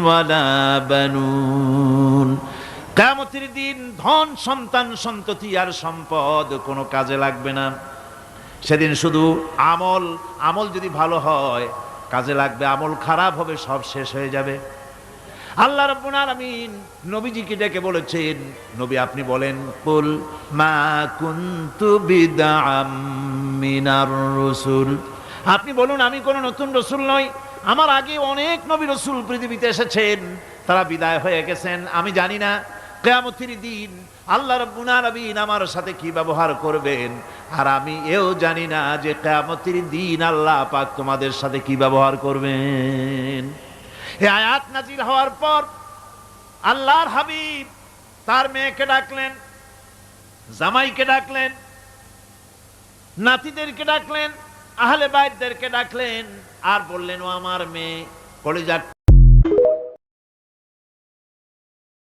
ওয়ালা বানুন। কিয়ামতের দিন ধন সন্তান সন্ততি আর সম্পদ কোনো কাজে লাগবে না। সেদিন শুধু আমল যদি ভালো হয় কাজে লাগবে, আমল খারাপ হবে সব শেষ হয়ে যাবে। আল্লাহ রাব্বুল আলামিন নবীজিকে ডেকে বলেছেন, নবী আপনি বলেন, কুল মা কুনতু বিদআম মিনার রাসূল, আপনি বলুন আমি কোন নতুন রাসূল নই, আমার আগে অনেক নবী রাসূল পৃথিবীতে এসেছেন, তারা বিদায় হয়ে গেছেন। আমি জানি না কিয়ামতের দিন আল্লাহ রাব্বুল আলামিন আমার সাথে কি ব্যবহার করবেন, আর আমি এও জানি না যে কিয়ামতের দিন আল্লাহ পাক তোমাদের সাথে কি ব্যবহার করবেন। এই আয়াত নাজিল হওয়ার পর আল্লাহর হাবিব তার মেয়েকে ডাকলেন, জামাইকে ডাকলেন, নাতিদেরকে ডাকলেন, আহলে বাইতদেরকে ডাকলেন, আর বললেন, ও আমার মেয়ে, কলিজার